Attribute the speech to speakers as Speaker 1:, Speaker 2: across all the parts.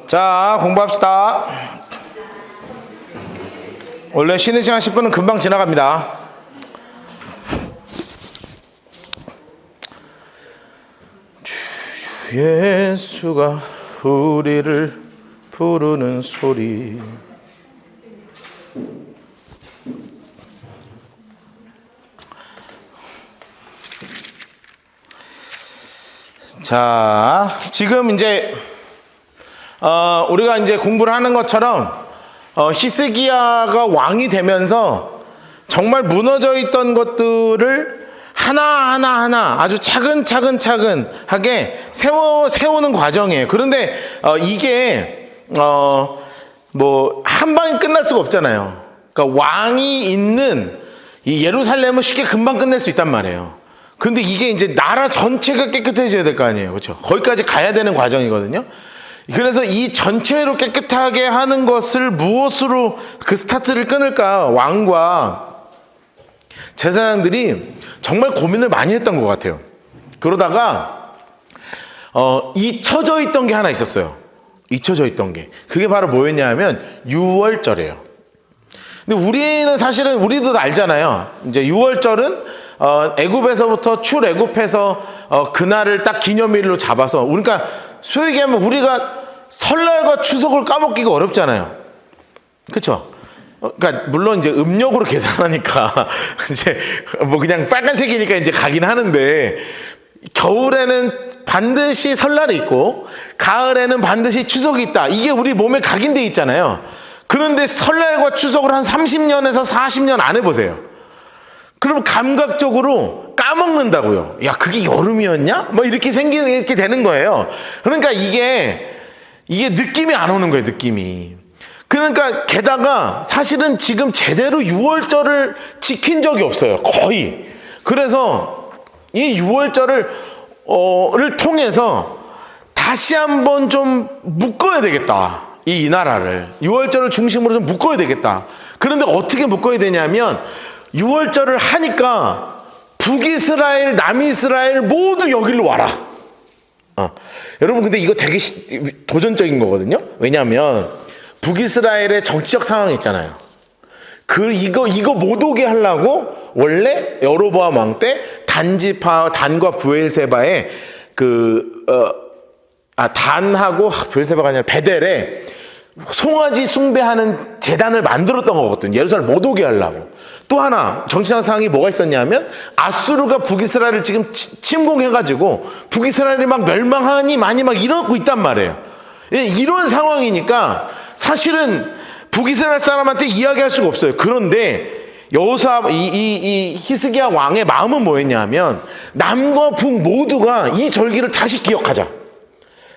Speaker 1: 자, 공부합시다. 원래 쉬는 시간 10분은 금방 지나갑니다. 주 예수가 우리를 부르는 소리. 자, 지금 이제 우리가 이제 공부를 하는 것처럼 히스기야가 왕이 되면서 정말 무너져 있던 것들을 하나하나 아주 차근차근하게 세우는 과정이에요. 그런데 이게 뭐 한 방에 끝날 수가 없잖아요. 그러니까 왕이 있는 이 예루살렘은 쉽게 금방 끝낼 수 있단 말이에요. 근데 이게 이제 나라 전체가 깨끗해져야 될 거 아니에요. 그렇죠? 거기까지 가야 되는 과정이거든요. 그래서 이 전체로 깨끗하게 하는 것을 무엇으로 그 스타트를 끊을까? 왕과 제사장들이 정말 고민을 많이 했던 것 같아요. 그러다가 잊혀져 있던 게 하나 있었어요. 잊혀져 있던 게. 그게 바로 뭐였냐면 유월절이에요. 근데 우리는 사실은 우리도 알잖아요. 이제 유월절은 애굽에서부터 출애굽해서 그날을 딱 기념일로 잡아서, 그러니까 소위 얘기하면 우리가 설날과 추석을 까먹기가 어렵잖아요. 그렇죠? 그러니까 물론 이제 음력으로 계산하니까 이제 뭐 그냥 빨간색이니까 이제 가긴 하는데, 겨울에는 반드시 설날이 있고 가을에는 반드시 추석이 있다. 이게 우리 몸에 각인돼 있잖아요. 그런데 설날과 추석을 한 30년에서 40년 안 해보세요. 그럼 감각적으로 까먹는다고요. 야, 그게 여름이었냐? 뭐 이렇게 이렇게 되는 거예요. 그러니까 이게 느낌이 안 오는 거예요, 느낌이. 그러니까 게다가 사실은 지금 제대로 유월절을 지킨 적이 없어요, 거의. 그래서 이 유월절을 통해서 다시 한번 좀 묶어야 되겠다. 이 나라를. 유월절을 중심으로 좀 묶어야 되겠다. 그런데 어떻게 묶어야 되냐면, 유월절을 하니까 북이스라엘, 남이스라엘 모두 여기로 와라. 여러분, 근데 이거 되게 도전적인 거거든요. 왜냐하면 북이스라엘의 정치적 상황이 있잖아요. 이거 못 오게 하려고 원래 여로보암 왕 때 단과 브엘세바의 단하고 브엘세바가 아니라 베델에 송아지 숭배하는 제단을 만들었던 거거든요. 예루살렘 못 오게 하려고. 또 하나 정치적 상황이 뭐가 있었냐면, 아수르가 북이스라엘을 지금 침공해가지고 북이스라엘이 막 멸망하니 많이 막 이러고 있단 말이에요. 이런 상황이니까 사실은 북이스라엘 사람한테 이야기할 수가 없어요. 그런데 이 히스기야 왕의 마음은 뭐였냐면, 남과 북 모두가 이 절기를 다시 기억하자.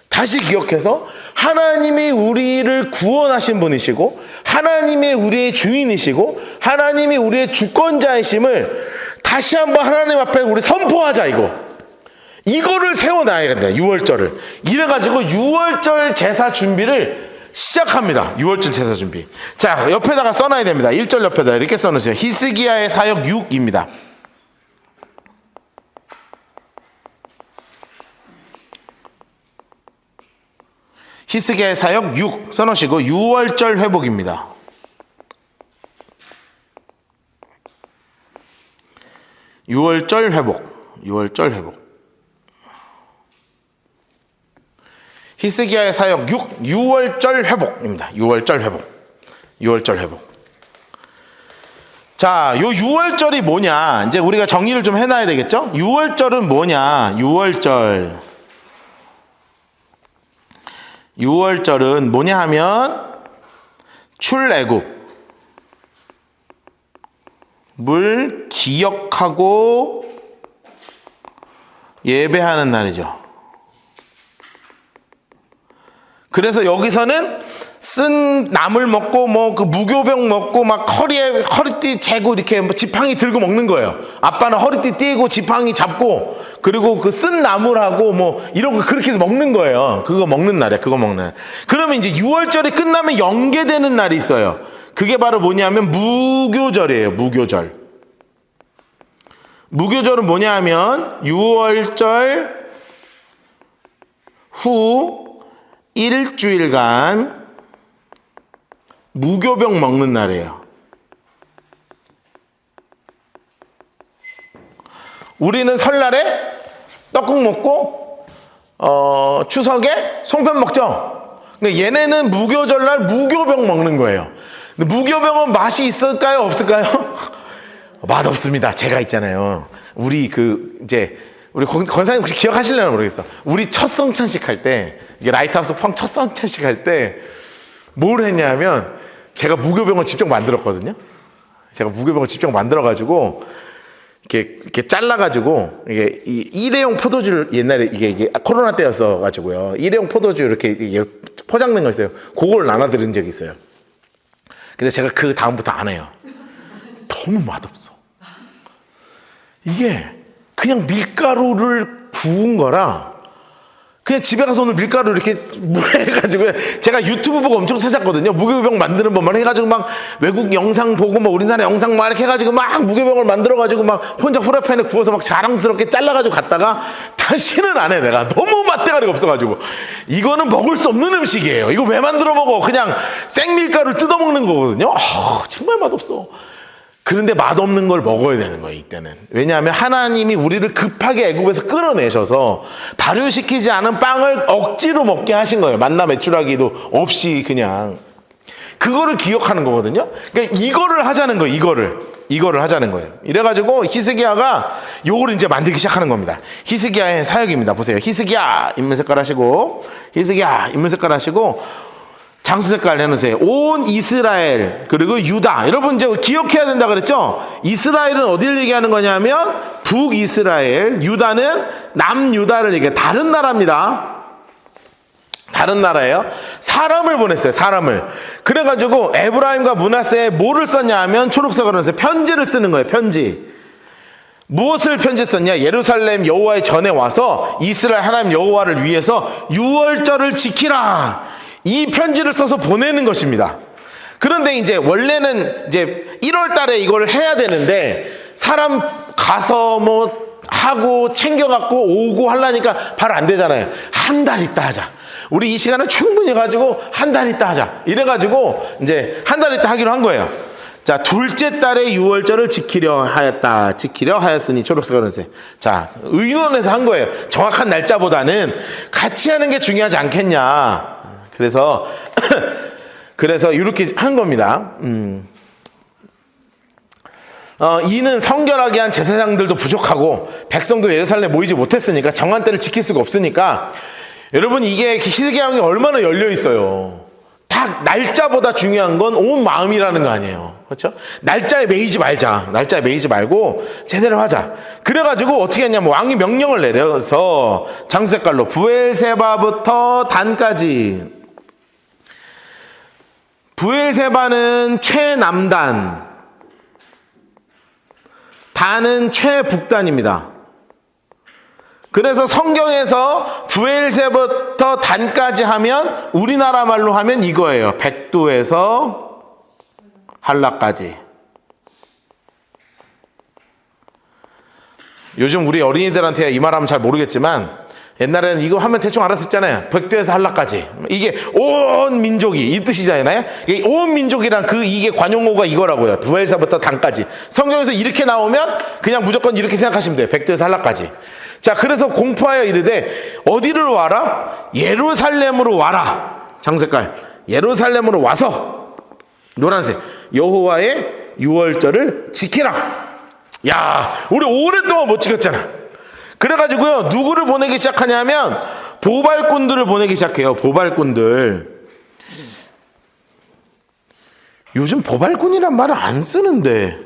Speaker 1: 다시 기억해서 하나님이 우리를 구원하신 분이시고, 하나님이 우리의 주인이시고, 하나님이 우리의 주권자이심을 다시 한번 하나님 앞에 우리 선포하자. 이거를 세워놔야 된다, 유월절을. 이래가지고 유월절 제사 준비를 시작합니다. 유월절 제사 준비. 자, 옆에다가 써놔야 됩니다. 1절 옆에다 이렇게 써놓으세요. 히스기야의 사역 6입니다. 히스기야의 사역 6 써놓으시고, 유월절 회복입니다. 유월절 회복. 히스기야의 사역 6, 유월절 회복입니다. 유월절 회복. 자, 요 유월절이 뭐냐? 이제 우리가 정리를 좀 해놔야 되겠죠? 유월절은 뭐냐? 유월절은 뭐냐 하면, 출애굽을 기억하고 예배하는 날이죠. 그래서 여기서는 쓴 나물 먹고 뭐 그 무교병 먹고 막 허리띠 재고 이렇게 뭐 지팡이 들고 먹는 거예요. 아빠는 허리띠 띠고 지팡이 잡고, 그리고 그 쓴 나물하고 뭐 이런 거 그렇게 해서 먹는 거예요. 그거 먹는 날이야. 그러면 이제 유월절이 끝나면 연계되는 날이 있어요. 그게 바로 뭐냐면 무교절이에요. 무교절은 뭐냐 하면, 유월절 후 일주일간 무교병 먹는 날이에요. 우리는 설날에 떡국 먹고 추석에 송편 먹죠. 근데 얘네는 무교절날 무교병 먹는 거예요. 근데 무교병은 맛이 있을까요? 없을까요? 맛없습니다. 제가 있잖아요. 우리 우리 권사님 혹시 기억하실려나 모르겠어. 우리 첫 성찬식 할 때, 이게 라이트하우스 펑 첫 성찬식 할 때 뭘 했냐면 제가 무교병을 직접 만들었거든요. 제가 무교병을 직접 만들어가지고 이렇게 잘라가지고 이게 일회용 포도주를 옛날에 이게 코로나 때였어 가지고요. 일회용 포도주 이렇게 포장된 거 있어요. 그걸 나눠드린 적이 있어요. 근데 제가 그 다음부터 안 해요. 너무 맛없어. 이게 그냥 밀가루를 부은 거라 그냥 집에 가서 오늘 밀가루 이렇게 해가지고 제가 유튜브 보고 엄청 찾았거든요. 무교병 만드는 법만 해가지고 막 외국 영상 보고 막 우리나라 영상 막 이렇게 해가지고 막 무교병을 만들어가지고 막 혼자 후라이팬에 구워서 막 자랑스럽게 잘라가지고 갔다가 다시는 안 해. 내가 너무 맛대가리가 없어가지고 이거는 먹을 수 없는 음식이에요. 이거 왜 만들어 먹어? 그냥 생밀가루를 뜯어먹는 거거든요. 정말 맛없어. 그런데 맛없는 걸 먹어야 되는 거예요, 이때는. 왜냐하면 하나님이 우리를 급하게 애굽에서 끌어내셔서 발효시키지 않은 빵을 억지로 먹게 하신 거예요. 만나 메추라기도 없이 그냥. 그거를 기억하는 거거든요. 그러니까 이거를 하자는 거예요, 이거를 하자는 거예요. 이래가지고 히스기야가 요거를 이제 만들기 시작하는 겁니다. 히스기야의 사역입니다. 보세요. 히스기야, 인물색깔 하시고, 히스기야, 인물색깔 하시고, 장수 색깔 해놓으세요. 온 이스라엘 그리고 유다. 여러분 이제 기억해야 된다 그랬죠? 이스라엘은 어디를 얘기하는 거냐면 북이스라엘, 유다는 남유다를 얘기해요. 다른 나라입니다. 다른 나라예요. 사람을 보냈어요. 사람을. 그래가지고 에브라임과 므낫세에 뭐를 썼냐 하면 초록색으로 해서 편지를 쓰는 거예요. 편지. 무엇을 편지 썼냐? 예루살렘 여호와의 전에 와서 이스라엘 하나님 여호와를 위해서 유월절을 지키라. 이 편지를 써서 보내는 것입니다. 그런데 이제 원래는 이제 1월 달에 이걸 해야 되는데 사람 가서 뭐 하고 챙겨갖고 오고 하려니까 바로 안 되잖아요. 한 달 있다 하자. 우리 이 시간을 충분히 가지고 한 달 있다 하자. 이래가지고 이제 한 달 있다 하기로 한 거예요. 자, 둘째 달에 유월절을 지키려 하였으니 초록색으로 하세요. 자, 의논해서 한 거예요. 정확한 날짜보다는 같이 하는 게 중요하지 않겠냐. 그래서 이렇게 한 겁니다. 이는 성결하게 한 제사장들도 부족하고 백성도 예루살렘에 모이지 못했으니까 정한 때를 지킬 수가 없으니까 여러분 이게 히스기야 왕이 얼마나 열려 있어요. 딱 날짜보다 중요한 건 온 마음이라는 거 아니에요. 그렇죠? 날짜에 매이지 말자. 날짜에 매이지 말고 제대로 하자. 그래가지고 어떻게 했냐면 왕이 명령을 내려서 장수 색깔로 부엘세바부터 단까지. 부엘세바는 최남단, 단은 최북단입니다. 그래서 성경에서 부엘세부터 단까지 하면 우리나라 말로 하면 이거예요. 백두에서 한라까지. 요즘 우리 어린이들한테 이 말하면 잘 모르겠지만 옛날에는 이거 하면 대충 알아듣잖아요. 백두에서 한라까지. 이게 온 민족이 이 뜻이잖아요. 온 민족이란 이게 관용어가 이거라고요. 부엘세부터 단까지. 성경에서 이렇게 나오면 그냥 무조건 이렇게 생각하시면 돼요. 백두에서 한라까지. 자, 그래서 공포하여 이르되 어디를 와라? 예루살렘으로 와라. 장색깔. 예루살렘으로 와서 노란색 여호와의 유월절을 지키라. 야, 우리 오랫동안 못 지켰잖아. 그래가지고요, 누구를 보내기 시작하냐면 보발꾼들을 보내기 시작해요. 보발꾼들. 요즘 보발꾼이란 말을 안 쓰는데,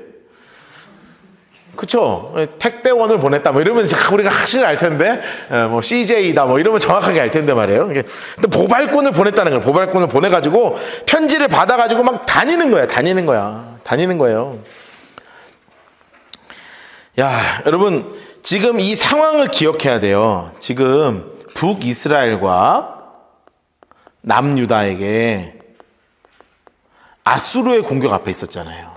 Speaker 1: 그쵸? 택배원을 보냈다 뭐 이러면 우리가 확실히 알 텐데, 뭐 CJ다 뭐 이러면 정확하게 알 텐데 말이에요. 근데 보발꾼을 보냈다는 거예요. 보발꾼을 보내가지고 편지를 받아가지고 막 다니는 거예요. 야, 여러분 지금 이 상황을 기억해야 돼요. 지금 북이스라엘과 남유다에게 아수르의 공격 앞에 있었잖아요.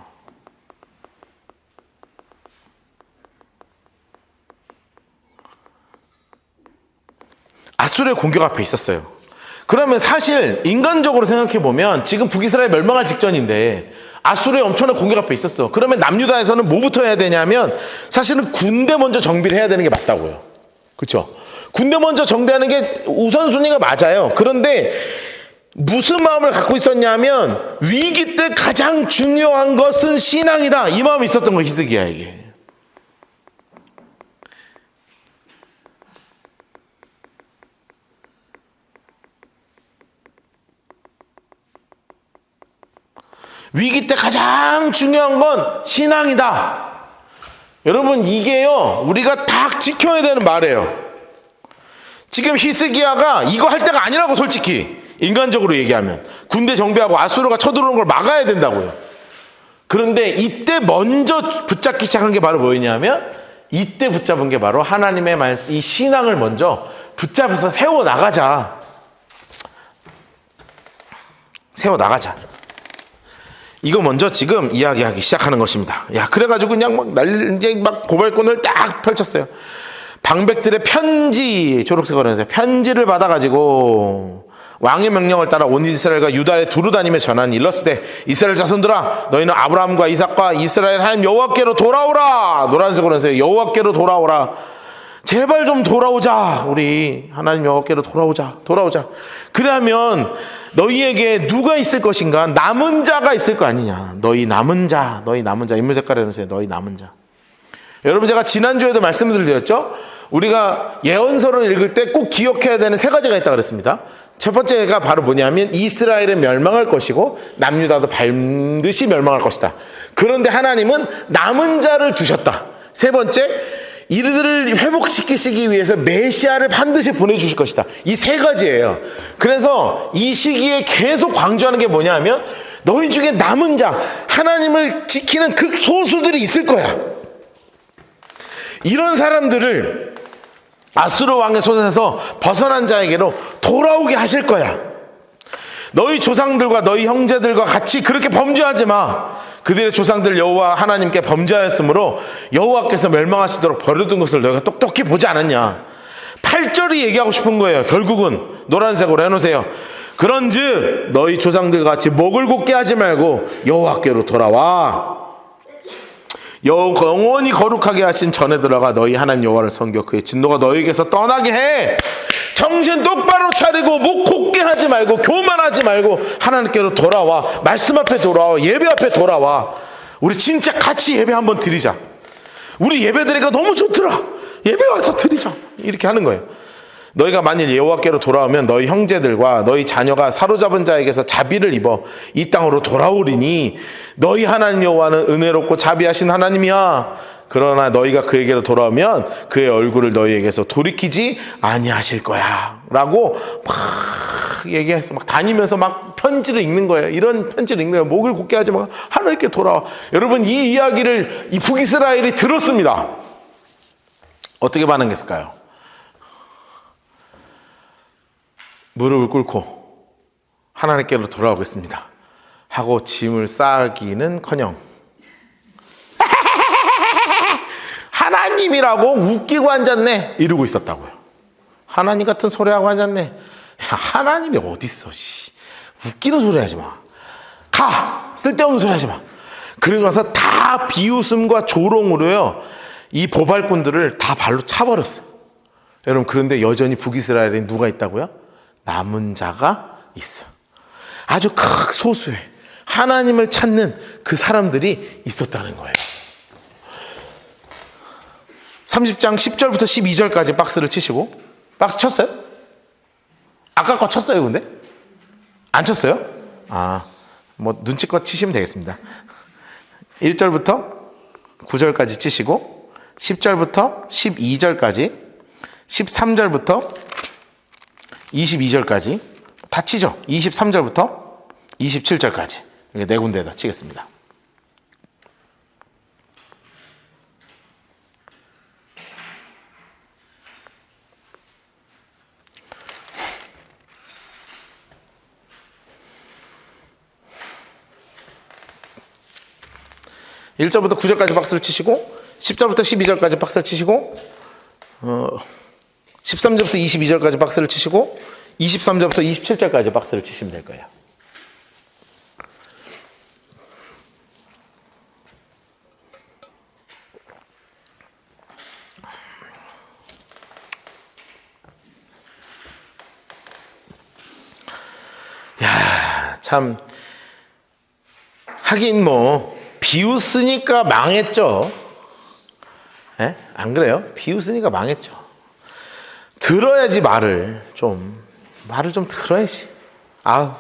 Speaker 1: 아수르의 공격 앞에 있었어요. 그러면 사실 인간적으로 생각해 보면 지금 북이스라엘 멸망할 직전인데 아수르의 엄청난 공격 앞에 있었어. 그러면 남유다에서는 뭐부터 해야 되냐면 사실은 군대 먼저 정비를 해야 되는 게 맞다고요. 그렇죠? 군대 먼저 정비하는 게 우선순위가 맞아요. 그런데 무슨 마음을 갖고 있었냐면 위기 때 가장 중요한 것은 신앙이다. 이 마음이 있었던 거 히스기야에게. 위기 때 가장 중요한 건 신앙이다. 여러분 이게요 우리가 딱 지켜야 되는 말이에요. 지금 히스기야가 이거 할 때가 아니라고 솔직히 인간적으로 얘기하면 군대 정비하고 아수르가 쳐들어오는 걸 막아야 된다고요. 그런데 이때 먼저 붙잡기 시작한 게 바로 뭐였냐면 이때 붙잡은 게 바로 하나님의 말씀, 이 신앙을 먼저 붙잡아서 세워나가자. 세워나가자. 이거 먼저 지금 이야기하기 시작하는 것입니다. 야, 그래가지고 그냥 이제 막 고발권을 딱 펼쳤어요. 방백들의 편지, 초록색으로 해서 편지를 받아가지고 왕의 명령을 따라 온 이스라엘과 유다에 두루 다니며 전한 일렀으되 이스라엘 자손들아 너희는 아브라함과 이삭과 이스라엘 하나님 여호와께로 돌아오라. 노란색으로 해서 여호와께로 돌아오라. 제발 좀 돌아오자. 우리 하나님 여호와께로 돌아오자. 그러면 너희에게 누가 있을 것인가? 남은 자가 있을 거 아니냐. 너희 남은 자 인물 색깔을 해놓으세요. 너희 남은 자. 여러분 제가 지난주에도 말씀을 드렸죠. 우리가 예언서를 읽을 때 꼭 기억해야 되는 세 가지가 있다고 그랬습니다. 첫 번째가 바로 뭐냐면 이스라엘은 멸망할 것이고 남유다도 반드시 멸망할 것이다. 그런데 하나님은 남은 자를 두셨다. 세 번째, 이들을 회복시키시기 위해서 메시아를 반드시 보내주실 것이다. 이 세 가지예요. 그래서 이 시기에 계속 강조하는 게 뭐냐면 너희 중에 남은 자, 하나님을 지키는 극소수들이 있을 거야. 이런 사람들을 아수르 왕의 손에서 벗어난 자에게로 돌아오게 하실 거야. 너희 조상들과 너희 형제들과 같이 그렇게 범죄하지 마. 그들의 조상들 여호와 하나님께 범죄하였으므로 여호와께서 멸망하시도록 버려둔 것을 너희가 똑똑히 보지 않았냐. 8절이 얘기하고 싶은 거예요. 결국은 노란색으로 해놓으세요. 그런즉 너희 조상들과 같이 목을 곧게 하지 말고 여호와께로 돌아와 영원히 거룩하게 하신 전에 들어가 너희 하나님 여호와를 섬겨 그의 진노가 너희에게서 떠나게 해. 정신 똑바로 차리고 목 곧게 하지 말고 교만하지 말고 하나님께로 돌아와. 말씀 앞에 돌아와. 예배 앞에 돌아와. 우리 진짜 같이 예배 한번 드리자. 우리 예배 드리니까 너무 좋더라. 예배 와서 드리자. 이렇게 하는 거예요. 너희가 만일 여호와께로 돌아오면 너희 형제들과 너희 자녀가 사로잡은 자에게서 자비를 입어 이 땅으로 돌아오리니 너희 하나님 여호와는 은혜롭고 자비하신 하나님이야. 그러나 너희가 그에게로 돌아오면 그의 얼굴을 너희에게서 돌이키지 아니하실 거야 라고 막 얘기해서 막 다니면서 막 편지를 읽는 거예요. 이런 편지를 읽는 거예요. 목을 곧게 하지 마. 하나님께 돌아와. 여러분 이 이야기를 이 북이스라엘이 들었습니다. 어떻게 반응했을까요? 무릎을 꿇고 하나님께로 돌아오겠습니다 하고 짐을 싸기는커녕 하나님이라고 웃기고 앉았네 이러고 있었다고요. 하나님 같은 소리 하고 앉았네. 야, 하나님이 어딨어. 웃기는 소리 하지 마. 가. 쓸데없는 소리 하지 마. 그러고 나서 다 비웃음과 조롱으로요 이 보발꾼들을 다 발로 차버렸어요. 여러분 그런데 여전히 북이스라엘에 누가 있다고요? 남은 자가 있어요. 아주 극소수의 하나님을 찾는 그 사람들이 있었다는 거예요. 30장 10절부터 12절까지 박스를 치시고. 박스 쳤어요? 아까 거 쳤어요 근데? 안 쳤어요? 뭐 눈치껏 치시면 되겠습니다. 1절부터 9절까지 치시고 10절부터 12절까지 13절부터 22절까지 다 치죠. 23절부터 27절까지 이게 네 군데에다 치겠습니다. (1절부터) (9절까지) 박스를 치시고 10절부터 12절까지 박스를 치시고 13절부터 22절까지 박스를 치시고 23절부터 27절까지 박스를 치시면 될 거예요. 야, 참 하긴 뭐 비웃으니까 망했죠. 에? 안 그래요? 비웃으니까 망했죠. 들어야지 말을 좀 들어야지. 아우.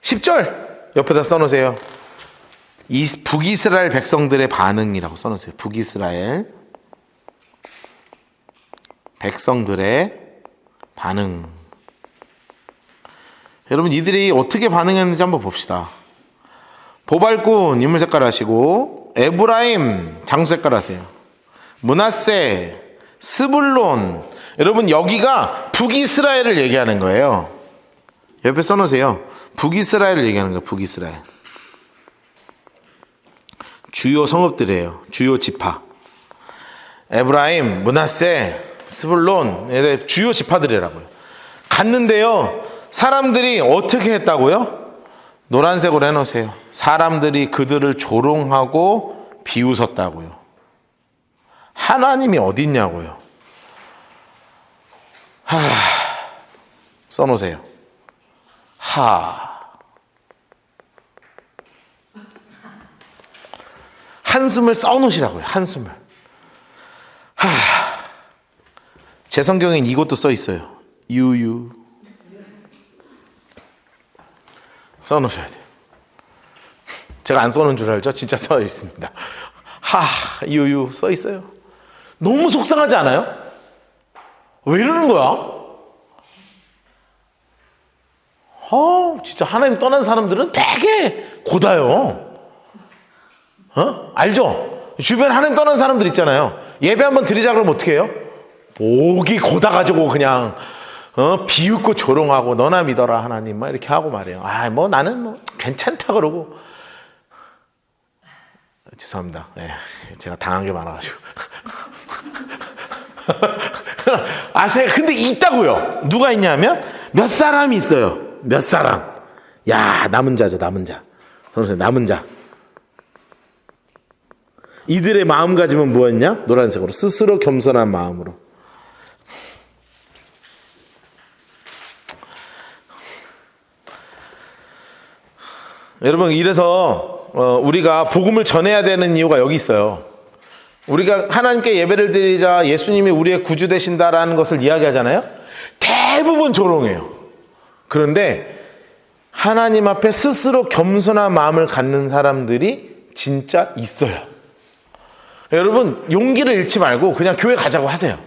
Speaker 1: 10절 옆에다 써놓으세요. 이 북이스라엘 백성들의 반응이라고 써놓으세요. 북이스라엘 백성들의 반응. 여러분 이들이 어떻게 반응했는지 한번 봅시다. 보발꾼 인물 색깔 하시고, 에브라임 장수 색깔 하세요. 므낫세, 스불론. 여러분 여기가 북이스라엘을 얘기하는 거예요. 옆에 써놓으세요. 북이스라엘을 얘기하는 거예요. 북이스라엘. 주요 성읍들이에요. 주요 지파. 에브라임, 므낫세, 스불론. 주요 지파들이라고요. 갔는데요. 사람들이 어떻게 했다고요? 노란색으로 해놓으세요. 사람들이 그들을 조롱하고 비웃었다고요. 하나님이 어디 있냐고요. 써놓으세요. 한숨을 써놓으시라고요. 한숨을. 제 성경엔 이것도 써 있어요. 유유. 써놓으셔야 돼요. 제가 안 써놓은 줄 알죠? 진짜 써 있습니다. 유유 써 있어요. 너무 속상하지 않아요? 왜 이러는 거야? 진짜 하나님 떠난 사람들은 되게 고다요. 알죠? 주변에 하나님 떠난 사람들 있잖아요. 예배 한번 드리자 그러면 어떻게 해요? 목이 고다가지고 그냥 비웃고 조롱하고 너나 믿어라 하나님 막 이렇게 하고 말해요. 뭐 나는 뭐 괜찮다 그러고. 죄송합니다. 네, 제가 당한 게 많아가지고. 근데 있다고요. 누가 있냐면 몇 사람이 있어요. 몇 사람. 야, 남은 자죠, 남은 자. 선생님, 남은 자. 이들의 마음가짐은 뭐였냐? 노란색으로. 스스로 겸손한 마음으로. 여러분, 이래서 우리가 복음을 전해야 되는 이유가 여기 있어요. 우리가 하나님께 예배를 드리자 예수님이 우리의 구주 되신다라는 것을 이야기하잖아요. 대부분 조롱해요. 그런데 하나님 앞에 스스로 겸손한 마음을 갖는 사람들이 진짜 있어요. 여러분 용기를 잃지 말고 그냥 교회 가자고 하세요.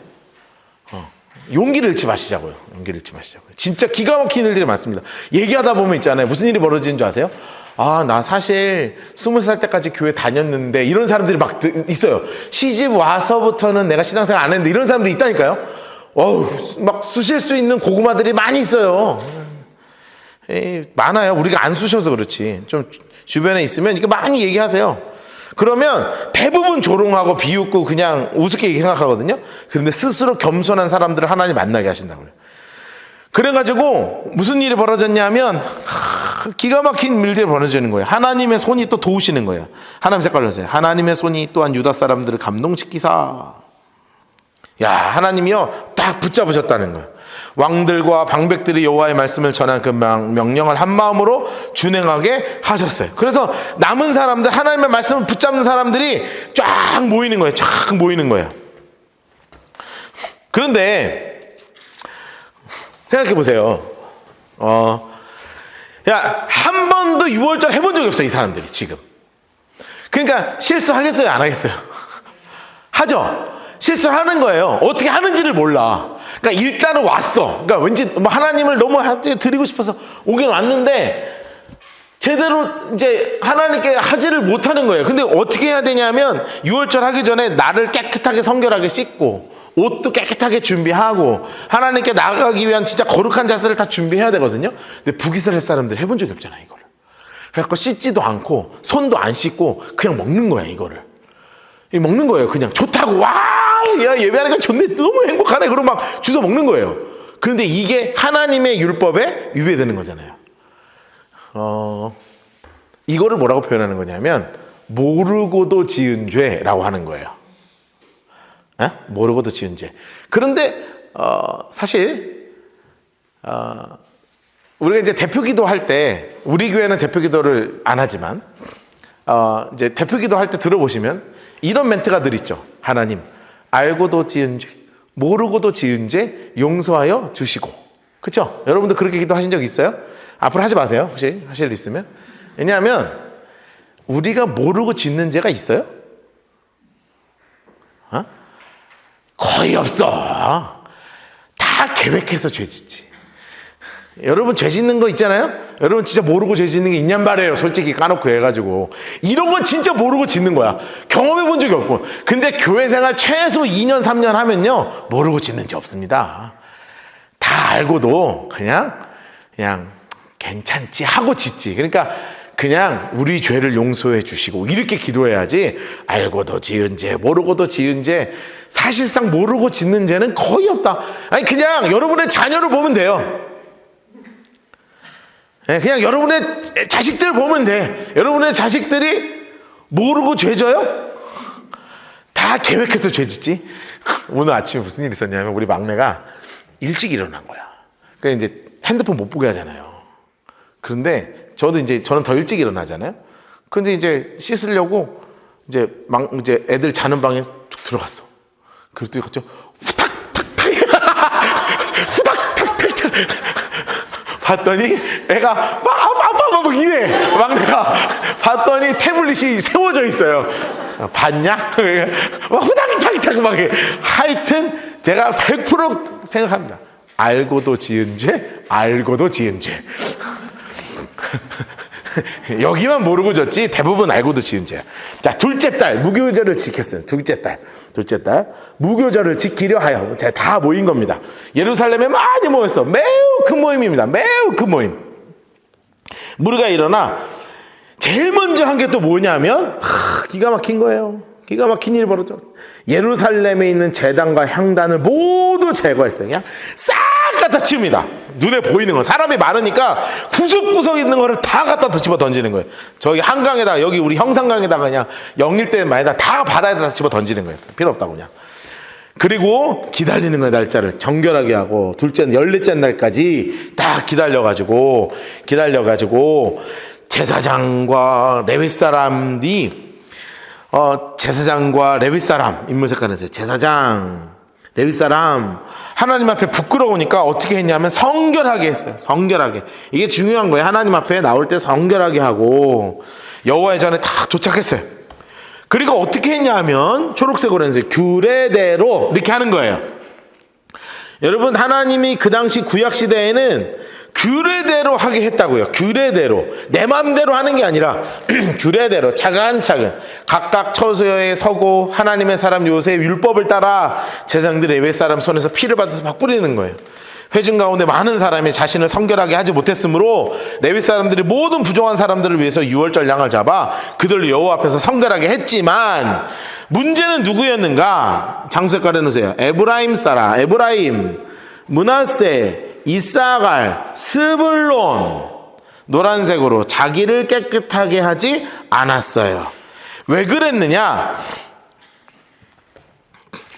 Speaker 1: 용기를 잃지 마시자고요. 용기를 잃지 마시자고요. 진짜 기가 막힌 일들이 많습니다. 얘기하다 보면 있잖아요. 무슨 일이 벌어지는 줄 아세요? 나 사실 20살 때까지 교회 다녔는데 이런 사람들이 막 있어요. 시집 와서부터는 내가 신앙생활 안 했는데 이런 사람들이 있다니까요. 막 쑤실 수 있는 고구마들이 많이 있어요. 많아요. 우리가 안 쑤셔서 그렇지. 좀 주변에 있으면 이렇게 많이 얘기하세요. 그러면 대부분 조롱하고 비웃고 그냥 우습게 생각하거든요. 그런데 스스로 겸손한 사람들을 하나님 만나게 하신다고요. 그래가지고 무슨 일이 벌어졌냐면 기가 막힌 일들이 벌어지는 거예요. 하나님의 손이 또 도우시는 거예요. 하나님 색깔로 하세요. 하나님의 손이 또한 유다 사람들을 감동시키사. 야, 하나님이요 딱 붙잡으셨다는 거예요. 왕들과 방백들이 여호와의 말씀을 전한 그 명령을 한 마음으로 준행하게 하셨어요. 그래서 남은 사람들, 하나님의 말씀을 붙잡는 사람들이 쫙 모이는 거예요. 쫙 모이는 거예요. 그런데 생각해 보세요. 한 번도 6월절 해본 적이 없어요. 이 사람들이 지금. 그러니까 실수하겠어요? 안 하겠어요? 하죠? 실수하는 거예요. 어떻게 하는지를 몰라. 그러니까 일단은 왔어. 그러니까 왠지 뭐 하나님을 너무 드리고 싶어서 오긴 왔는데 제대로 이제 하나님께 하지를 못하는 거예요. 근데 어떻게 해야 되냐면 6월절 하기 전에 나를 깨끗하게 성결하게 씻고 옷도 깨끗하게 준비하고 하나님께 나아가기 위한 진짜 거룩한 자세를 다 준비해야 되거든요. 근데 북이스라엘 사람들 해본 적이 없잖아요. 이거를. 그래갖고 씻지도 않고 손도 안 씻고 그냥 먹는 거야. 이거를. 먹는 거예요. 그냥 좋다고. 와, 야, 예배하니까 좋네. 너무 행복하네. 그러고 막 주워 먹는 거예요. 그런데 이게 하나님의 율법에 위배되는 거잖아요. 이거를 뭐라고 표현하는 거냐면 모르고도 지은 죄라고 하는 거예요. 모르고도 지은 죄. 그런데 사실 우리가 이제 대표기도 할 때, 우리 교회는 대표기도를 안 하지만 이제 대표기도 할 때 들어보시면 이런 멘트가 늘 있죠. 하나님, 알고도 지은 죄, 모르고도 지은 죄 용서하여 주시고. 그렇죠? 여러분도 그렇게 기도하신 적 있어요? 앞으로 하지 마세요. 혹시 하실 일 있으면. 왜냐하면 우리가 모르고 짓는 죄가 있어요? 거의 없어. 다 계획해서 죄 짓지. 여러분 죄 짓는 거 있잖아요? 여러분 진짜 모르고 죄 짓는 게 있냔 말이에요. 솔직히 까놓고 해가지고. 이런 건 진짜 모르고 짓는 거야. 경험해 본 적이 없고. 근데 교회 생활 최소 2년 3년 하면요, 모르고 짓는 죄 없습니다. 다 알고도 그냥 괜찮지 하고 짓지. 그러니까 그냥 우리 죄를 용서해 주시고 이렇게 기도해야지. 알고도 지은 죄, 모르고도 지은 죄, 사실상 모르고 짓는 죄는 거의 없다. 아니 그냥 여러분의 자녀를 보면 돼요. 그냥 여러분의 자식들 보면 돼. 여러분의 자식들이 모르고 죄 져요? 다 계획해서 죄 짓지. 오늘 아침에 무슨 일이 있었냐면 우리 막내가 일찍 일어난 거야. 그러니까 이제 핸드폰 못 보게 하잖아요. 그런데 저는 더 일찍 일어나잖아요. 근데 이제 씻으려고 이제 애들 자는 방에 쭉 들어갔어. 그랬더니 갑자기 후닥탁탁 후닥탁탁 봤더니 애가 막 이래. 막내가 봤더니 태블릿이 세워져 있어요. 봤냐? 막 후닥탁탁 막 해. 하여튼 제가 100% 생각합니다. 알고도 지은 죄, 알고도 지은 죄. 여기만 모르고 졌지 대부분 알고도 지은 죄야. 자, 둘째 딸 무교절을 지켰어요. 둘째 딸 무교절을 지키려 하여 다 모인 겁니다. 예루살렘에 많이 모였어. 매우 큰 모임입니다. 매우 큰 모임. 무리가 일어나 제일 먼저 한 게 또 뭐냐면 기가 막힌 거예요. 기가 막힌 일이 벌어져. 예루살렘에 있는 제단과 향단을 모두 제거했어요. 그냥 싹 갖다 치웁니다. 눈에 보이는 거. 사람이 많으니까 구석구석 있는 거를 다 갖다 집어 던지는 거예요. 저기 한강에다가, 여기 우리 형산강에다가 그냥 영일대 마에다 다 바다에다 집어 던지는 거예요. 필요 없다고 그냥. 그리고 기다리는 거예요. 날짜를 정결하게 하고 열넷째 날까지 다 기다려가지고 제사장과 레위 사람이 제사장과 레위 사람 인물 색깔에서 제사장 레위 사람 하나님 앞에 부끄러우니까 어떻게 했냐면 성결하게 했어요. 성결하게. 이게 중요한 거예요. 하나님 앞에 나올 때 성결하게 하고 여호와의 전에 다 도착했어요. 그리고 어떻게 했냐면 초록색으로 했어요. 규례대로 이렇게 하는 거예요. 여러분, 하나님이 그 당시 구약 시대에는 규례대로 하게 했다고요. 규례대로. 내 마음대로 하는 게 아니라 규례대로 차근차근 각각 처소에 서고 하나님의 사람 요새의 율법을 따라 제사장들 레위 사람 손에서 피를 받아서 막 뿌리는 거예요. 회중 가운데 많은 사람이 자신을 성결하게 하지 못했으므로 레위 사람들이 모든 부정한 사람들을 위해서 유월절 양을 잡아 그들을 여호와 앞에서 성결하게 했지만 문제는 누구였는가? 장색깔 해놓으세요. 에브라임, 므낫세, 이사갈, 스불론, 노란색으로 자기를 깨끗하게 하지 않았어요. 왜 그랬느냐?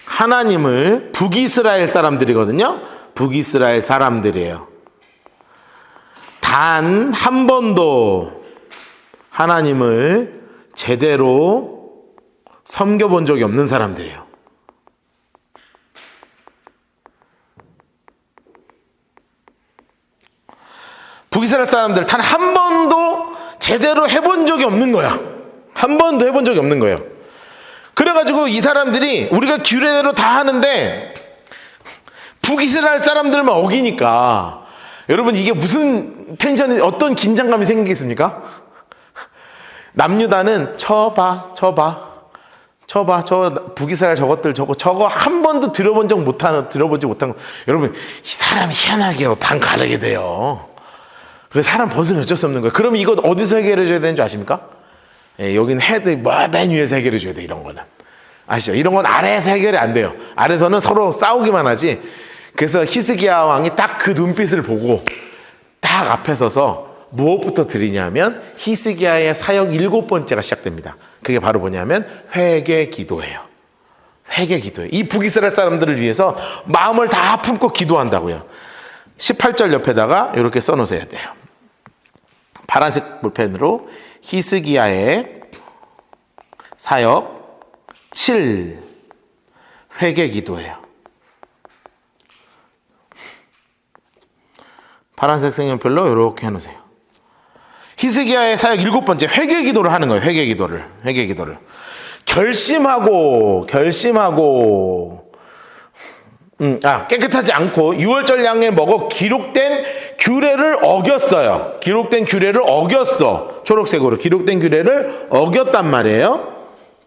Speaker 1: 하나님을 북이스라엘 사람들이거든요. 북이스라엘 사람들이에요. 단 한 번도 하나님을 제대로 섬겨본 적이 없는 사람들이에요. 북이스라엘 사람들 단 한 번도 제대로 해본 적이 없는 거야. 한 번도 해본 적이 없는 거예요. 그래가지고 이 사람들이 우리가 규례대로 다 하는데 북이스라엘 사람들만 어기니까 여러분 이게 무슨 텐션이 어떤 긴장감이 생기겠습니까? 남유다는 쳐봐 저 북이스라엘 저거 한 번도 들어보지 못한 거. 여러분, 이 사람이 희한하게요 반 가르게 돼요. 그 사람 벗으면 어쩔 수 없는 거예요. 그럼 이거 어디서 해결해 줘야 되는 줄 아십니까? 여기는 맨 위에서 해결해 줘야 돼. 이런 거는 아시죠? 이런 건 아래에서 해결이 안 돼요. 아래에서는 서로 싸우기만 하지 그래서 히스기야 왕이 딱 그 눈빛을 보고 딱 앞에 서서 무엇부터 드리냐면 히스기야의 사역 7번째가 시작됩니다. 그게 바로 뭐냐면 회개 기도예요. 회개 기도예요. 이 북이스라엘 사람들을 위해서 마음을 다 품고 기도한다고요. 18절 옆에다가 이렇게 써놓으셔야 돼요. 파란색 볼펜으로 히스기야의 사역 7 회개 기도예요. 파란색 색연필로 이렇게 해놓으세요. 히스기야의 사역 7번째 회개 기도를 하는 거예요. 회개 기도를. 결심하고 깨끗하지 않고 유월절 양에 먹어 기록된 규례를 어겼어요. 기록된 규례를 어겼어. 초록색으로 기록된 규례를 어겼단 말이에요.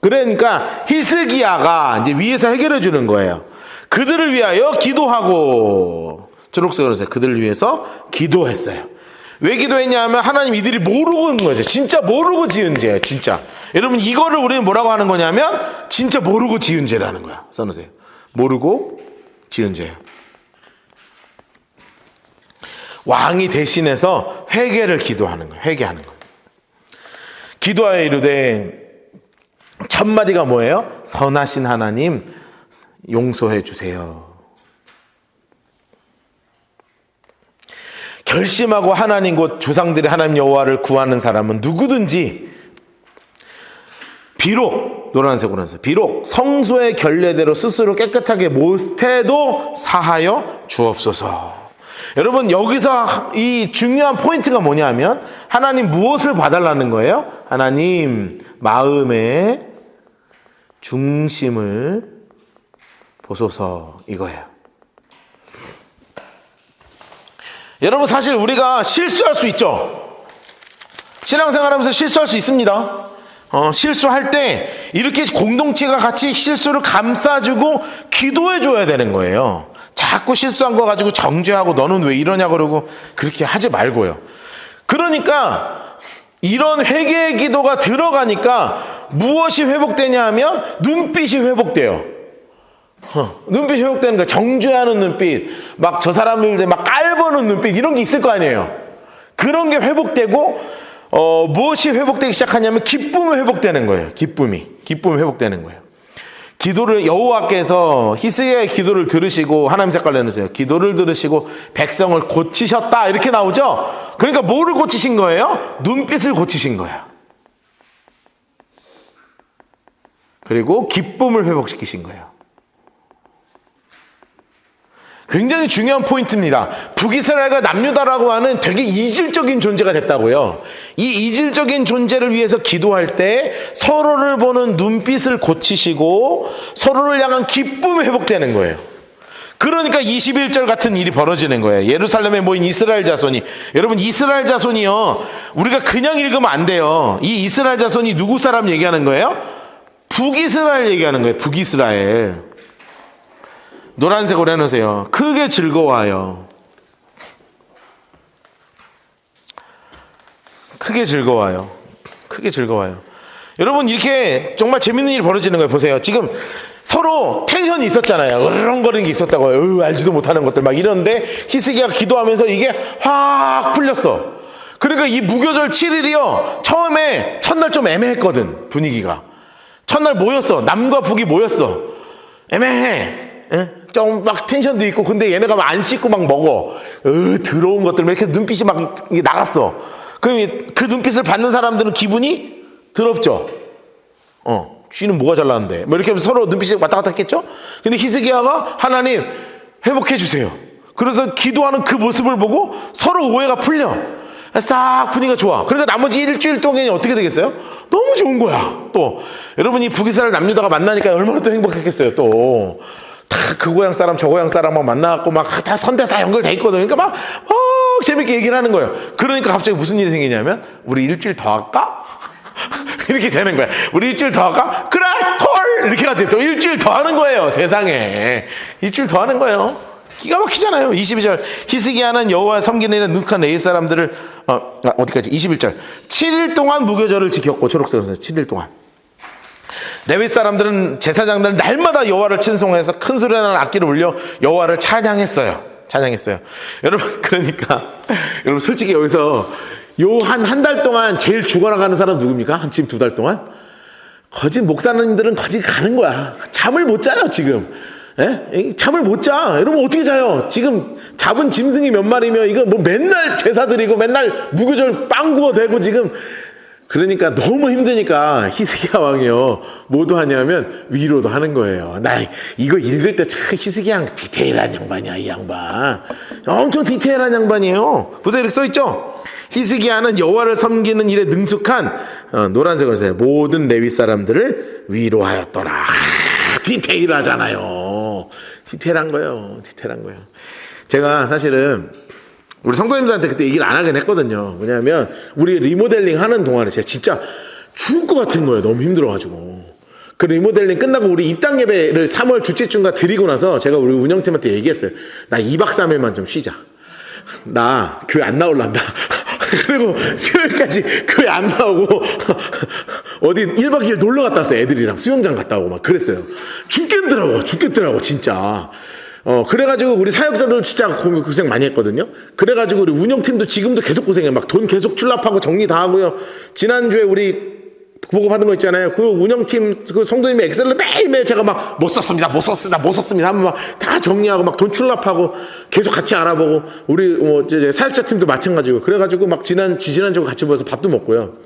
Speaker 1: 그러니까 히스기야가 이제 위에서 해결해 주는 거예요. 그들을 위하여 기도하고, 초록색으로 해서 그들을 위해서 기도했어요. 왜 기도했냐 하면 하나님 이들이 모르고 있는 거죠. 진짜 모르고 지은 죄예요. 진짜. 여러분 이거를 우리는 뭐라고 하는 거냐면 진짜 모르고 지은 죄라는 거야. 써놓으세요. 모르고 지은 죄예요. 왕이 대신해서 회개를 기도하는 거예요. 회개하는 거예요. 기도하여 이르되 첫 마디가 뭐예요? 선하신 하나님 용서해 주세요. 결심하고 하나님 곧 조상들의 하나님 여호와를 구하는 사람은 누구든지 비록 노란색으로 해서 비록 성소의 결례대로 스스로 깨끗하게 못해도 사하여 주옵소서. 여러분 여기서 이 중요한 포인트가 뭐냐면 하나님 무엇을 봐달라는 거예요? 하나님 마음의 중심을 보소서 이거예요. 여러분 사실 우리가 실수할 수 있죠. 신앙생활하면서 실수할 수 있습니다. 실수할 때 이렇게 공동체가 같이 실수를 감싸주고 기도해줘야 되는 거예요. 자꾸 실수한 거 가지고 정죄하고 너는 왜 이러냐 그러고 그렇게 하지 말고요. 그러니까 이런 회개의 기도가 들어가니까 무엇이 회복되냐 하면 눈빛이 회복돼요. 눈빛이 회복되는 거야. 정죄하는 눈빛, 막 저 사람들 막 깔보는 눈빛 이런 게 있을 거 아니에요. 그런 게 회복되고 무엇이 회복되기 시작하냐면 기쁨이 회복되는 거예요. 기쁨이 회복되는 거예요. 기도를 여호와께서 히스기야의 기도를 들으시고 하나님 색깔 내놓으세요. 기도를 들으시고 백성을 고치셨다 이렇게 나오죠. 그러니까 뭐를 고치신 거예요? 눈빛을 고치신 거예요. 그리고 기쁨을 회복시키신 거예요. 굉장히 중요한 포인트입니다. 북이스라엘과 남유다라고 하는 되게 이질적인 존재가 됐다고요. 이 이질적인 존재를 위해서 기도할 때 서로를 보는 눈빛을 고치시고 서로를 향한 기쁨이 회복되는 거예요. 그러니까 21절 같은 일이 벌어지는 거예요. 예루살렘에 모인 이스라엘 자손이, 여러분 이스라엘 자손이요, 우리가 그냥 읽으면 안 돼요. 이 이스라엘 자손이 누구 사람 얘기하는 거예요? 북이스라엘 얘기하는 거예요. 북이스라엘. 노란색으로 해놓으세요. 크게 즐거워요. 크게 즐거워요. 크게 즐거워요. 여러분 이렇게 정말 재밌는 일이 벌어지는 거예요. 보세요. 지금 서로 텐션이 있었잖아요. 으르렁거리는 게 있었다고요. 알지도 못하는 것들 막 이러는데 히스기야가 기도하면서 이게 확 풀렸어. 그러니까 이 무교절 7일이요. 처음에 첫날 좀 애매했거든. 분위기가. 첫날 모였어. 남과 북이 모였어. 애매해. 좀 막 텐션도 있고 근데 얘네가 막 안 씻고 막 먹어. 더러운 것들 이렇게 눈빛이 막 나갔어. 그럼 그 눈빛을 받는 사람들은 기분이 더럽죠. 쥐는 뭐가 잘나는데 뭐 이렇게 하면서 서로 눈빛이 왔다 갔다 했겠죠. 근데 히스기야가 하나님 회복해 주세요. 그래서 기도하는 그 모습을 보고 서로 오해가 풀려. 싹 분위기가 좋아. 그러니까 나머지 일주일 동안이 어떻게 되겠어요? 너무 좋은 거야. 또 여러분이 북이스라엘 남유다가 만나니까 얼마나 또 행복했겠어요. 또 다 그 고향 사람 저 고향 사람 막 만나갖고 막 다 선대 다 연결돼 있거든. 그러니까 막 재밌게 얘기를 하는 거예요. 그러니까 갑자기 무슨 일이 생기냐면 우리 일주일 더 할까? 이렇게 되는 거야. 우리 일주일 더 할까? 그래 콜 이렇게 가지고 또 일주일 더 하는 거예요. 세상에 일주일 더 하는 거예요. 기가 막히잖아요. 22절 히스기야는 여호와 섬기는 일에 능숙한 레위 사람들을 어디까지? 21절 7일 동안 무교절을 지켰고 초록색으로 7일 동안 레위 사람들은 제사장들은 날마다 여호와를 찬송해서 큰 소리로 나는 악기를 울려 여호와를 찬양했어요. 여러분, 그러니까 여러분 솔직히 여기서 요 한 달 동안 제일 죽어나가는 사람 누굽니까? 지금 2달 동안? 거짓 목사님들은 거짓 가는 거야. 잠을 못 자요 지금. 예? 잠을 못 자. 여러분 어떻게 자요? 지금 잡은 짐승이 몇 마리며 이거 뭐 맨날 제사 드리고 맨날 무교절 빵 구워 대고 지금. 그러니까 너무 힘드니까 히스기야 왕이요 뭐도 하냐면 위로도 하는 거예요. 나 이거 읽을 때 참 히스기야 양 디테일한 양반이야. 이 양반 엄청 디테일한 양반이에요. 보세요, 이렇게 써있죠. 히스기야는 여호와를 섬기는 일에 능숙한 노란색으로 써요. 모든 레위 사람들을 위로하였더라. 디테일하잖아요. 디테일한 거예요. 제가 사실은 우리 성도님들한테 그때 얘기를 안 하긴 했거든요. 왜냐하면 우리 리모델링 하는 동안에 제가 진짜 죽을 것 같은 거예요. 너무 힘들어가지고. 그 리모델링 끝나고 우리 입당 예배를 3월 둘째 주인가 드리고 나서 제가 우리 운영팀한테 얘기했어요. 나 2박 3일만 좀 쉬자. 나 교회 안 나올란다. 그리고 수요일까지 교회 안 나오고 어디 1박 2일 놀러 갔다 왔어요. 애들이랑 수영장 갔다 오고 막 그랬어요. 죽겠더라고 진짜. 그래가지고 우리 사역자들 진짜 고생 많이 했거든요. 그래가지고 우리 운영팀도 지금도 계속 고생해. 막 돈 계속 출납하고 정리 다 하고요. 지난주에 우리 보고 받은 거 있잖아요. 그 운영팀 그 성도님의 엑셀을 매일매일 제가 막 못 썼습니다 하면 막 다 정리하고 막 돈 출납하고 계속 같이 알아보고 우리 사역자 팀도 마찬가지고 그래가지고 막 지난주 같이 모여서 밥도 먹고요.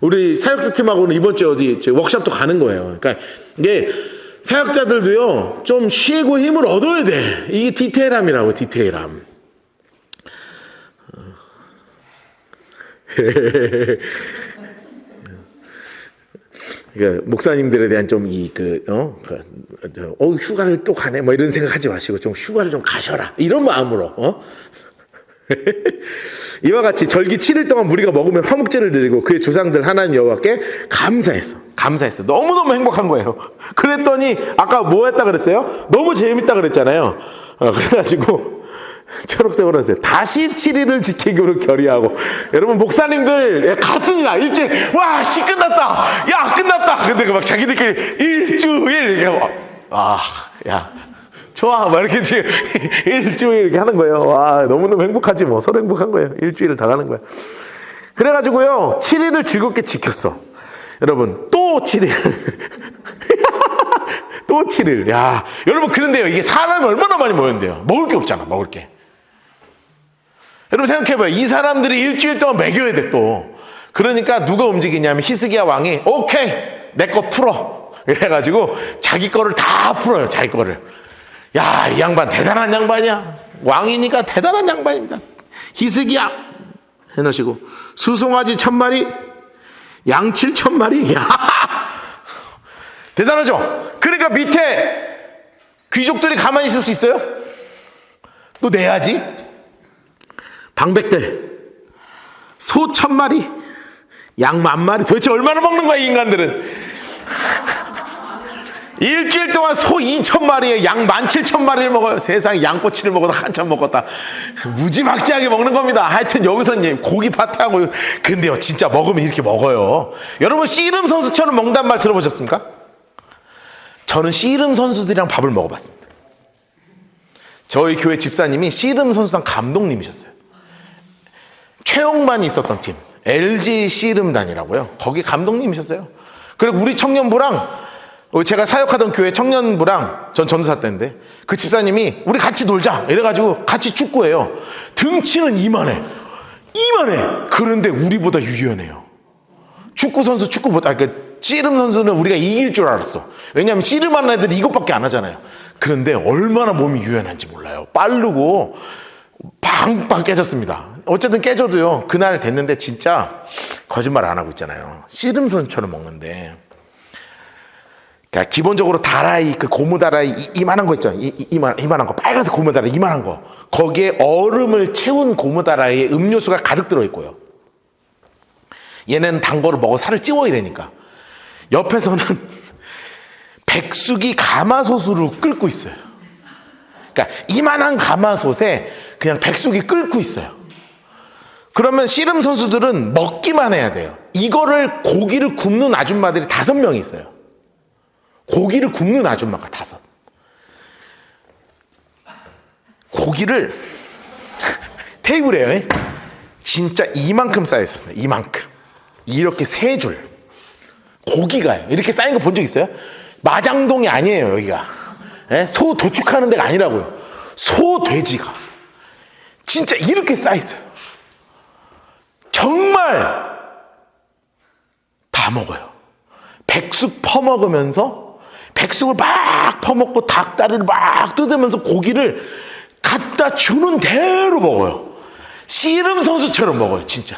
Speaker 1: 우리 사역자 팀하고는 이번 주에 어디 워크숍도 가는 거예요. 그러니까 이게 사역자들도요 좀 쉬고 힘을 얻어야 돼. 이게 디테일함이라고. 디테일함. 그러니까 목사님들에 대한 좀 휴가를 또 가네 뭐 이런 생각하지 마시고 좀 휴가를 좀 가셔라 이런 마음으로 이와 같이 절기 7일 동안 우리가 먹으면 화목제를 드리고 그의 조상들 하나님 여호와께 감사했어. 너무너무 행복한 거예요. 그랬더니 아까 뭐 했다 그랬어요? 너무 재밌다 그랬잖아요. 그래가지고 초록색으로 했어요. 다시 7일을 지키기로 결의하고. 여러분 목사님들 갔습니다. 일주일. 와 씨 끝났다. 야 끝났다. 근데 막 자기들끼리 일주일 이렇게 야 좋아 막 이렇게 지금 일주일 이렇게 하는 거예요. 와 너무너무 행복하지 뭐. 서로 행복한 거예요. 일주일을 다 가는 거야. 그래가지고요 7일을 즐겁게 지켰어. 여러분 또 7일 또 7일. 야 여러분 그런데요 이게 사람이 얼마나 많이 모였는데요. 먹을 게 없잖아. 먹을 게. 여러분 생각해봐요. 이 사람들이 일주일 동안 먹여야 돼 또. 그러니까 누가 움직이냐면 히스기야 왕이 오케이 내 거 풀어. 그래가지고 자기 거를 다 풀어요. 자기 거를. 야 이 양반 대단한 양반이야. 왕이니까 대단한 양반입니다. 히스기야 해놓으시고 수송아지 1000마리 양 7000마리. 야 대단하죠. 그러니까 밑에 귀족들이 가만히 있을 수 있어요? 또 내야지. 방백들 소 1000마리 양 10,000마리. 도대체 얼마나 먹는 거야 이 인간들은. 일주일 동안 소 2,000마리에 양 17,000마리를 먹어요. 세상에 양꼬치를 먹어도 한참 먹었다. 무지막지하게 먹는 겁니다. 하여튼 여기서 고기 파티하고. 근데요 진짜 먹으면 이렇게 먹어요. 여러분 씨름 선수처럼 먹는단 말 들어보셨습니까? 저는 씨름 선수들이랑 밥을 먹어봤습니다. 저희 교회 집사님이 씨름 선수단 감독님이셨어요. 최영만이 있었던 팀 LG 씨름단이라고요. 거기 감독님이셨어요. 그리고 우리 청년부랑 제가 사역하던 교회 청년부랑 전 전도사 때인데 그 집사님이 우리 같이 놀자 이래가지고 같이 축구해요. 등치는 이만해. 그런데 우리보다 유연해요. 축구 선수 축구보다 씨름 선수는 우리가 이길 줄 알았어. 왜냐하면 씨름하는 애들이 이것밖에 안 하잖아요. 그런데 얼마나 몸이 유연한지 몰라요. 빠르고 빵빵 깨졌습니다. 어쨌든 깨져도요 그날 됐는데 진짜 거짓말 안 하고 있잖아요. 씨름 선수처럼 먹는데 그러니까 기본적으로 다라이 그 고무 다라이 이만한 거 있죠. 이만한 거 빨간색 고무 다라이 이만한 거 거기에 얼음을 채운 고무 다라이에 음료수가 가득 들어있고요. 얘는 단 거를 먹어 살을 찌워야 되니까 옆에서는 백숙이 가마솥으로 끓고 있어요. 그러니까 이만한 가마솥에 그냥 백숙이 끓고 있어요. 그러면 씨름 선수들은 먹기만 해야 돼요. 이거를 고기를 굽는 아줌마들이 5명이 있어요. 고기를 굽는 아줌마가 5. 고기를 테이블에 진짜 이만큼 쌓여 있었어요. 이만큼. 이렇게 3줄. 고기가요. 이렇게 쌓인 거 본 적 있어요? 마장동이 아니에요, 여기가. 예? 소 도축하는 데가 아니라고요. 소 돼지가. 진짜 이렇게 쌓여 있어요. 정말 다 먹어요. 백숙 퍼먹으면서 백숙을 막 퍼먹고 닭다리를 막 뜯으면서 고기를 갖다 주는 대로 먹어요. 씨름 선수처럼 먹어요, 진짜.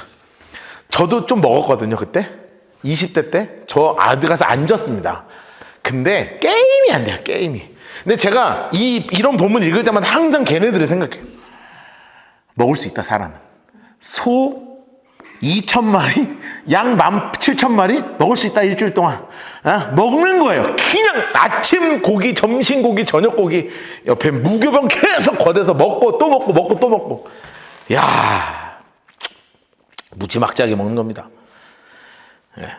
Speaker 1: 저도 좀 먹었거든요, 그때. 20대 때. 저 아드 가서 앉았습니다. 근데 게임이 안 돼요, 게임이. 근데 제가 이런 본문 읽을 때마다 항상 걔네들을 생각해요. 먹을 수 있다, 사람은. 소 2,000마리, 양 17,000마리 먹을 수 있다, 일주일 동안. 먹는 거예요. 그냥 아침 고기, 점심 고기, 저녁 고기 옆에 무교병 계속 걷어서 먹고 또 먹고 먹고 또 먹고. 야, 무지막지하게 먹는 겁니다. 예.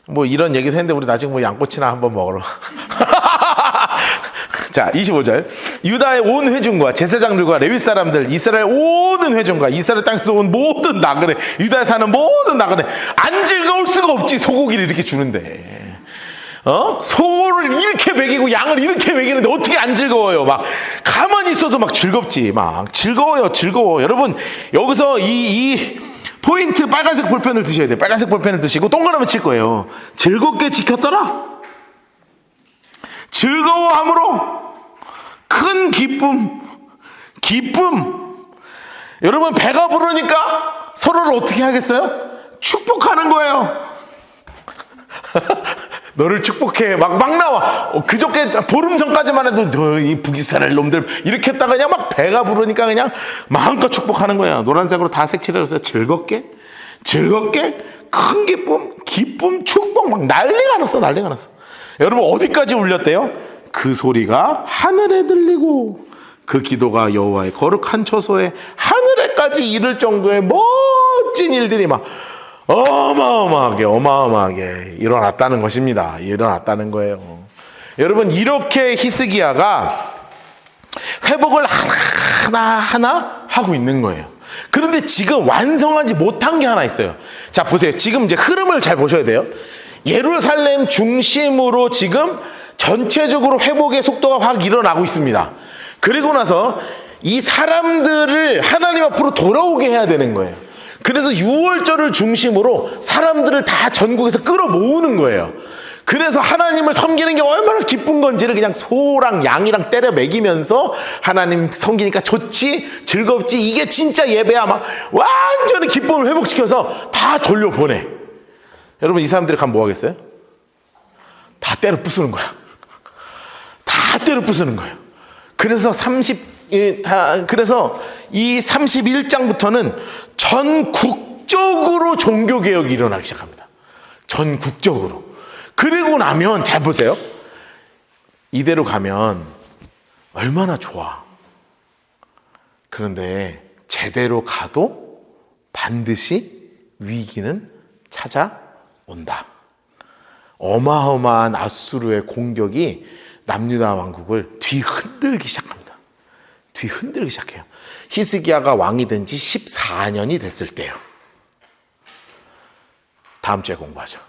Speaker 1: 뭐 이런 얘기도 했는데 우리 나중에 뭐 양꼬치나 한번 먹으러. 자, 25절. 유다의 온 회중과 제사장들과 레위 사람들, 이스라엘 모든 회중과 이스라엘 땅에서 온 모든 나그네, 유다에 사는 모든 나그네, 안 즐거울 수가 없지, 소고기를 이렇게 주는데. 소를 이렇게 먹이고 양을 이렇게 먹이는데 어떻게 안 즐거워요? 막 가만히 있어도 막 즐겁지. 막 즐거워요, 즐거워. 여러분, 여기서 이 포인트 빨간색 볼펜을 드셔야 돼요. 빨간색 볼펜을 드시고 동그라미 칠 거예요. 즐겁게 지켰더라. 즐거워함으로 큰 기쁨. 여러분, 배가 부르니까 서로를 어떻게 하겠어요? 축복하는 거예요. 너를 축복해. 막 나와. 그저께 보름 전까지만 해도 너 이 북이스라엘 놈들 이렇게 했다가 그냥 막 배가 부르니까 그냥 마음껏 축복하는 거야. 노란색으로 다 색칠을 해서 즐겁게 큰 기쁨, 축복 막 난리가 났어. 여러분, 어디까지 울렸대요? 그 소리가 하늘에 들리고 그 기도가 여호와의 거룩한 처소에 하늘에까지 이를 정도의 멋진 일들이 막 어마어마하게 일어났다는 것입니다. 일어났다는 거예요. 여러분, 이렇게 히스기야가 회복을 하나 하고 있는 거예요. 그런데 지금 완성하지 못한 게 하나 있어요. 자, 보세요. 지금 이제 흐름을 잘 보셔야 돼요. 예루살렘 중심으로 지금 전체적으로 회복의 속도가 확 일어나고 있습니다. 그리고 나서 이 사람들을 하나님 앞으로 돌아오게 해야 되는 거예요. 그래서 6월절을 중심으로 사람들을 다 전국에서 끌어모으는 거예요. 그래서 하나님을 섬기는 게 얼마나 기쁜 건지를 그냥 소랑 양이랑 때려 먹이면서 하나님 섬기니까 좋지, 즐겁지, 이게 진짜 예배야, 막 완전히 기쁨을 회복시켜서 다 돌려보내. 여러분, 이 사람들이 가면 뭐 하겠어요? 다 때려 부수는 거야. 다 때려 부수는 거예요. 그래서 이 31장부터는 전국적으로 종교개혁이 일어나기 시작합니다. 전국적으로. 그리고 나면 잘 보세요. 이대로 가면 얼마나 좋아. 그런데 제대로 가도 반드시 위기는 찾아온다. 어마어마한 아수르의 공격이 남유다 왕국을 뒤흔들기 시작합니다. 뒤흔들기 시작해요. 히스기야가 왕이 된 지 14년이 됐을 때요. 다음 주에 공부하죠.